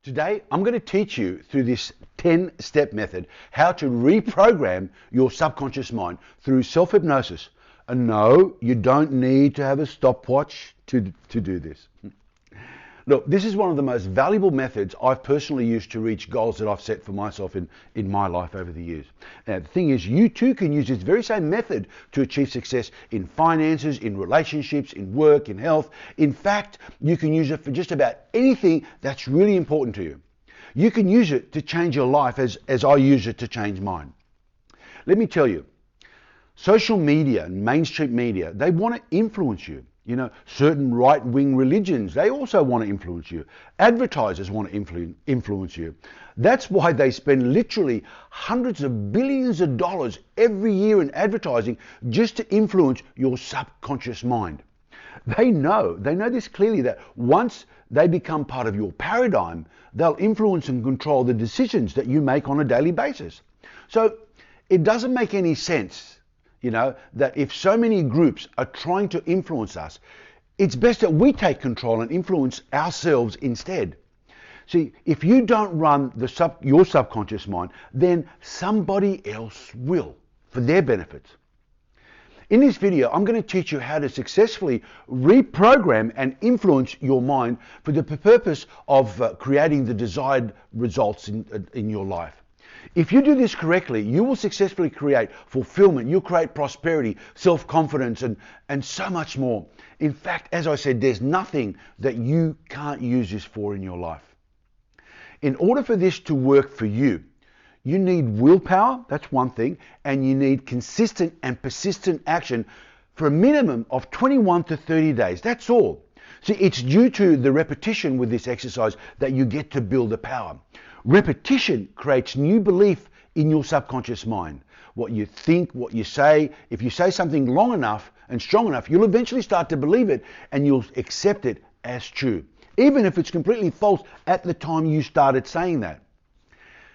Today, I'm going to teach you through this 10-step method how to reprogram your subconscious mind through self-hypnosis. And no, you don't need to have a stopwatch to do this. Look, this is one of the most valuable methods I've personally used to reach goals that I've set for myself in my life over the years. Now, the thing is, you too can use this very same method to achieve success in finances, in relationships, in work, in health. In fact, you can use it for just about anything that's really important to you. You can use it to change your life as I use it to change mine. Let me tell you, social media and mainstream media, they want to influence you. You know, certain right-wing religions, they also want to influence you. Advertisers want to influence you. That's why they spend literally hundreds of billions of dollars every year in advertising just to influence your subconscious mind. They know this clearly, that once they become part of your paradigm, they'll influence and control the decisions that you make on a daily basis. So it doesn't make any sense, you know, that if so many groups are trying to influence us, it's best that we take control and influence ourselves instead. See, if you don't run your subconscious mind, then somebody else will, for their benefits. In this video, I'm going to teach you how to successfully reprogram and influence your mind for the purpose of creating the desired results in your life. If you do this correctly, you will successfully create fulfillment, you'll create prosperity, self-confidence, and so much more. In fact, as I said, there's nothing that you can't use this for in your life. In order for this to work for you, you need willpower, that's one thing, and you need consistent and persistent action for a minimum of 21 to 30 days. That's all. See, it's due to the repetition with this exercise that you get to build the power. Repetition creates new belief in your subconscious mind. What you think, what you say, if you say something long enough and strong enough, you'll eventually start to believe it and you'll accept it as true, even if it's completely false at the time you started saying that.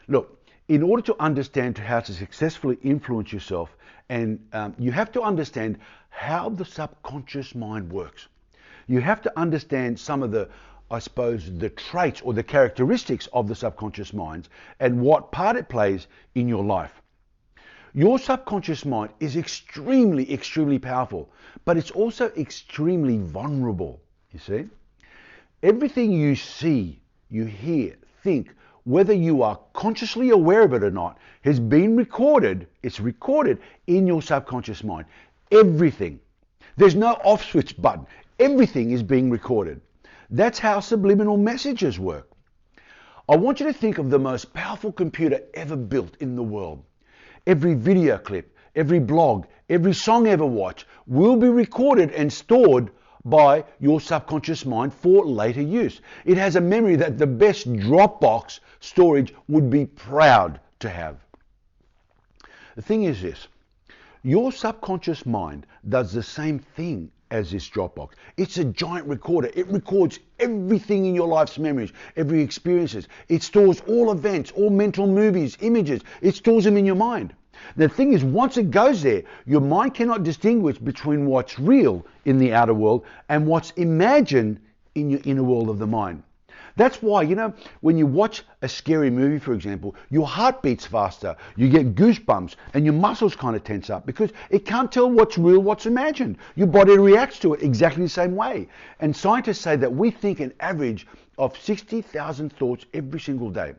Look, in order to understand how to successfully influence yourself, and you have to understand how the subconscious mind works. You have to understand some of the, I suppose, the traits or the characteristics of the subconscious mind and what part it plays in your life. Your subconscious mind is extremely, extremely powerful, but it's also extremely vulnerable, you see. Everything you see, you hear, think, whether you are consciously aware of it or not, has been recorded. It's recorded in your subconscious mind. Everything. There's no off switch button. Everything is being recorded. That's how subliminal messages work. I want you to think of the most powerful computer ever built in the world. Every video clip, every blog, every song ever watched will be recorded and stored by your subconscious mind for later use. It has a memory that the best Dropbox storage would be proud to have. The thing is this, your subconscious mind does the same thing as this Dropbox. It's a giant recorder. It records everything in your life's memories, every experiences. It stores all events, all mental movies, images. It stores them in your mind. The thing is, once it goes there, your mind cannot distinguish between what's real in the outer world and what's imagined in your inner world of the mind. That's why, you know, when you watch a scary movie, for example, your heart beats faster, you get goosebumps, and your muscles kind of tense up because it can't tell what's real, what's imagined. Your body reacts to it exactly the same way. And scientists say that we think an average of 60,000 thoughts every single day.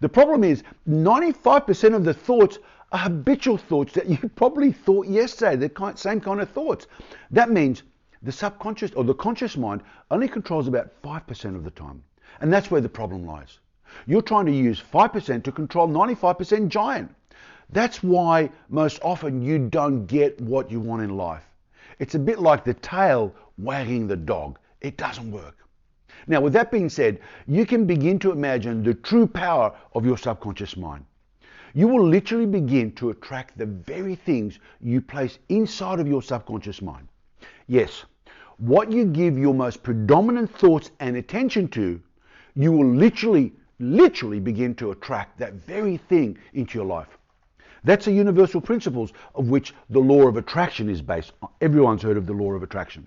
The problem is 95% of the thoughts are habitual thoughts that you probably thought yesterday, the same kind of thoughts. That means the subconscious or the conscious mind only controls about 5% of the time. And that's where the problem lies. You're trying to use 5% to control 95% giant. That's why most often you don't get what you want in life. It's a bit like the tail wagging the dog. It doesn't work. Now, with that being said, you can begin to imagine the true power of your subconscious mind. You will literally begin to attract the very things you place inside of your subconscious mind. Yes, what you give your most predominant thoughts and attention to, you will literally begin to attract that very thing into your life. That's the universal principles of which the law of attraction is based on. Everyone's heard of the law of attraction.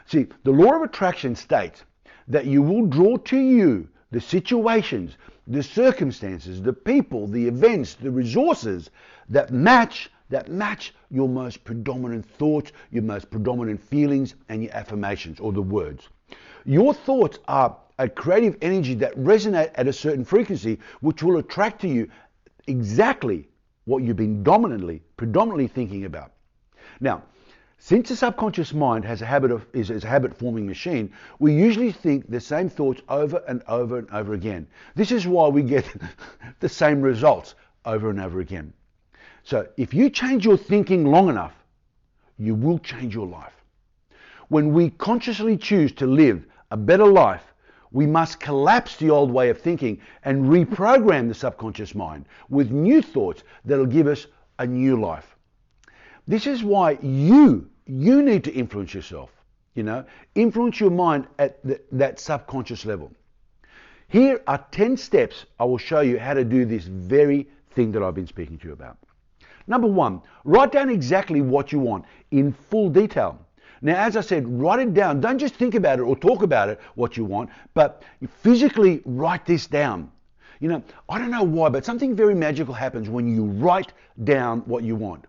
See, the law of attraction states that you will draw to you the situations, the circumstances, the people, the events, the resources that match your most predominant thoughts, your most predominant feelings, and your affirmations or the words. Your thoughts are a creative energy that resonate at a certain frequency, which will attract to you exactly what you've been predominantly thinking about. Now, since the subconscious mind is a habit forming machine, we usually think the same thoughts over and over and over again. This is why we get the same results over and over again. So if you change your thinking long enough, you will change your life. When we consciously choose to live a better life, we must collapse the old way of thinking and reprogram the subconscious mind with new thoughts that will give us a new life. This is why you need to influence yourself, influence your mind at that subconscious level. Here are 10 steps I will show you how to do this very thing that I've been speaking to you about. Number 1, write down exactly what you want in full detail. Now, as I said, write it down. Don't just think about it or talk about it, what you want, but physically write this down. I don't know why, but something very magical happens when you write down what you want.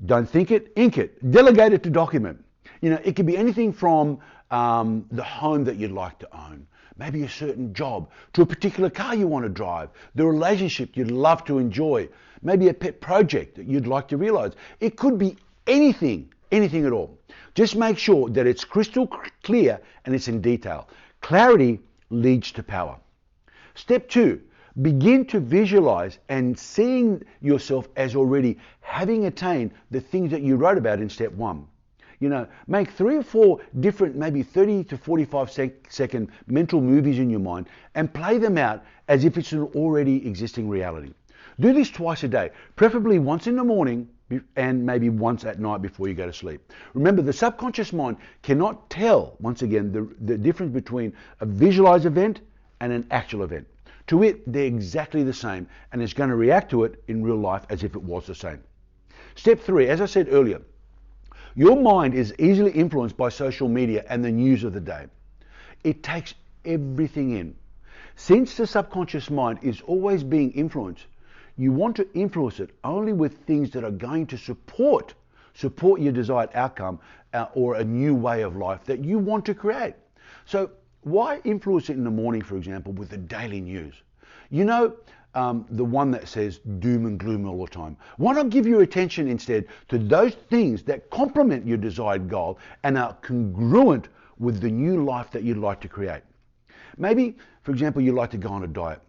Don't think it, ink it. Delegate it to document. It could be anything from the home that you'd like to own, maybe a certain job, to a particular car you want to drive, the relationship you'd love to enjoy, maybe a pet project that you'd like to realize. It could be anything at all. Just make sure that it's crystal clear and it's in detail. Clarity leads to power. Step 2, begin to visualize and seeing yourself as already having attained the things that you wrote about in step 1. Make 3 or 4 different, maybe 30 to 45 second mental movies in your mind and play them out as if it's an already existing reality. Do this twice a day, preferably once in the morning and maybe once at night before you go to sleep. Remember, the subconscious mind cannot tell, once again, the difference between a visualized event and an actual event. To it, they're exactly the same, and it's going to react to it in real life as if it was the same. Step 3, as I said earlier, your mind is easily influenced by social media and the news of the day. It takes everything in. Since the subconscious mind is always being influenced, you want to influence it only with things that are going to support your desired outcome or a new way of life that you want to create. So why influence it in the morning, for example, with the daily news? The one that says doom and gloom all the time. Why not give your attention instead to those things that complement your desired goal and are congruent with the new life that you'd like to create? Maybe, for example, you'd like to go on a diet,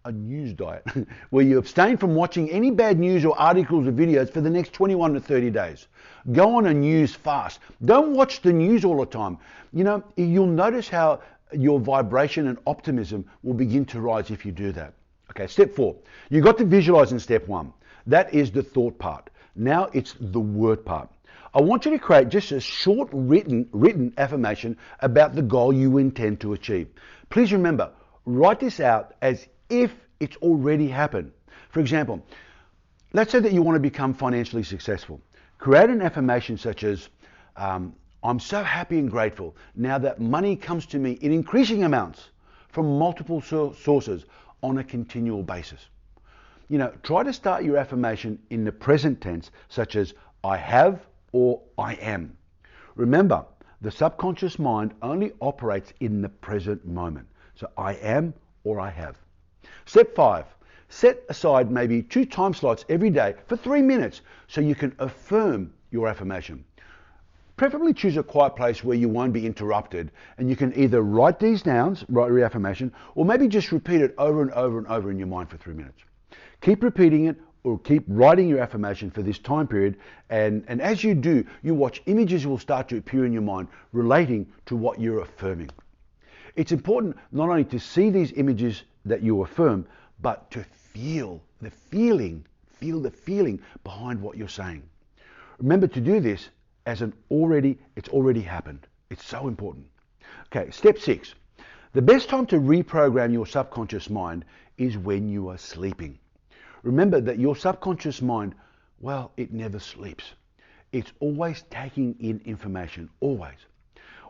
a news diet, where you abstain from watching any bad news or articles or videos for the next 21 to 30 days. Go on a news fast. Don't watch the news all the time. You'll notice how your vibration and optimism will begin to rise if you do that. Okay, step 4. You got to visualize in step 1. That is the thought part. Now it's the word part. I want you to create just a short written affirmation about the goal you intend to achieve. Please remember, write this out as if it's already happened. For example, let's say that you want to become financially successful. Create an affirmation such as, I'm so happy and grateful now that money comes to me in increasing amounts from multiple sources on a continual basis. Try to start your affirmation in the present tense, such as I have or I am. Remember, the subconscious mind only operates in the present moment. So I am or I have. Step 5, set aside maybe 2 time slots every day for 3 minutes so you can affirm your affirmation. Preferably choose a quiet place where you won't be interrupted, and you can either write these down, write your affirmation, or maybe just repeat it over and over and over in your mind for 3 minutes. Keep repeating it or keep writing your affirmation for this time period, and as you do, you watch images will start to appear in your mind relating to what you're affirming. It's important not only to see these images that you affirm, but to feel the feeling behind what you're saying. Remember to do this as it's already happened. It's so important. Okay, step 6. The best time to reprogram your subconscious mind is when you are sleeping. Remember that your subconscious mind, it never sleeps. It's always taking in information, always.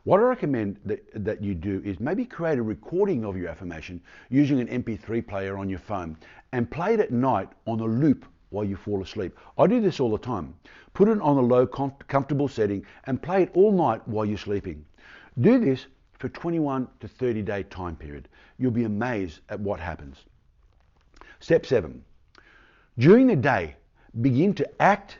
What I recommend that you do is maybe create a recording of your affirmation using an MP3 player on your phone and play it at night on a loop while you fall asleep. I do this all the time. Put it on a low comfortable setting and play it all night while you're sleeping. Do this for 21 to 30 day time period. You'll be amazed at what happens. Step 7. During the day, begin to act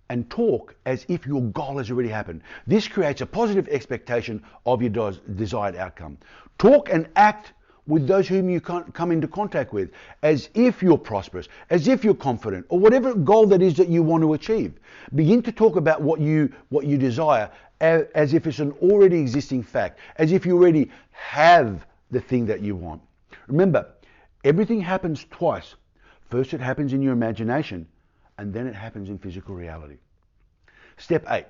and talk as if your goal has already happened. This creates a positive expectation of your desired outcome. Talk and act with those whom you come into contact with as if you're prosperous, as if you're confident, or whatever goal that is that you want to achieve. Begin to talk about what you desire as if it's an already existing fact, as if you already have the thing that you want. Remember, everything happens twice. First it happens in your imagination, and then it happens in physical reality. Step 8.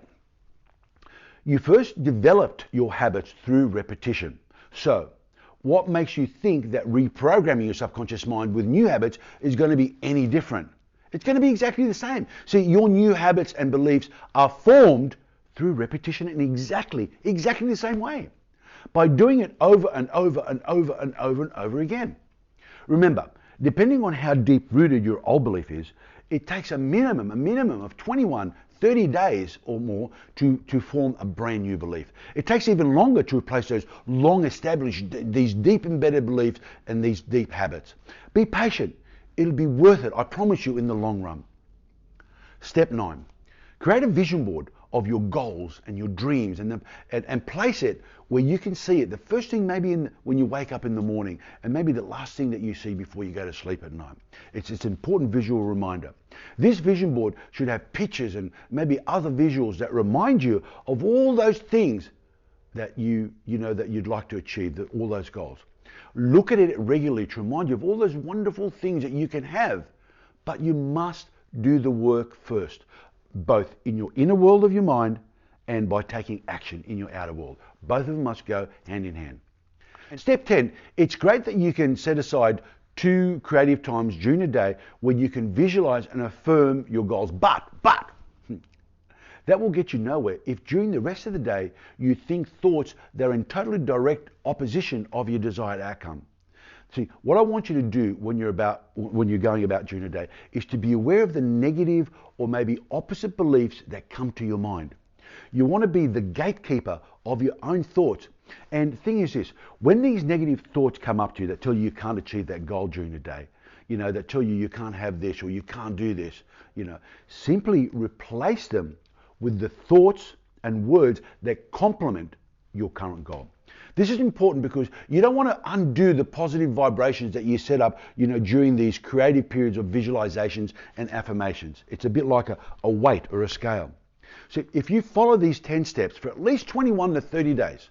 You first developed your habits through repetition. So, what makes you think that reprogramming your subconscious mind with new habits is going to be any different? It's going to be exactly the same. See, your new habits and beliefs are formed through repetition in exactly the same way, by doing it over and over and over and over and over again. Remember, depending on how deep-rooted your old belief is, it takes a minimum of 21, 30 days or more to form a brand new belief. It takes even longer to replace those long-established, these deep embedded beliefs and these deep habits. Be patient. It'll be worth it, I promise you, in the long run. Step 9. Create a vision board of your goals and your dreams and place it where you can see it. The first thing maybe when you wake up in the morning, and maybe the last thing that you see before you go to sleep at night. It's an important visual reminder. This vision board should have pictures and maybe other visuals that remind you of all those things that you know that you'd like to achieve, all those goals. Look at it regularly to remind you of all those wonderful things that you can have, but you must do the work first, both in your inner world of your mind and by taking action in your outer world. Both of them must go hand in hand. And step 10, it's great that you can set aside 2 creative times during the day where you can visualize and affirm your goals. But, that will get you nowhere if during the rest of the day you think thoughts that are in totally direct opposition of your desired outcome. See, what I want you to do when you're going about during the day is to be aware of the negative or maybe opposite beliefs that come to your mind. You want to be the gatekeeper of your own thoughts. And the thing is this, when these negative thoughts come up to you that tell you can't achieve that goal during the day, that tell you can't have this or you can't do this, simply replace them with the thoughts and words that complement your current goal. This is important because you don't want to undo the positive vibrations that you set up, during these creative periods of visualizations and affirmations. It's a bit like a weight or a scale. So if you follow these 10 steps for at least 21 to 30 days,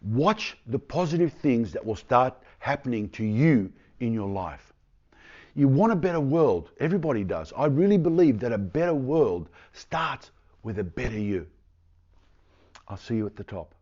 watch the positive things that will start happening to you in your life. You want a better world. Everybody does. I really believe that a better world starts with a better you. I'll see you at the top.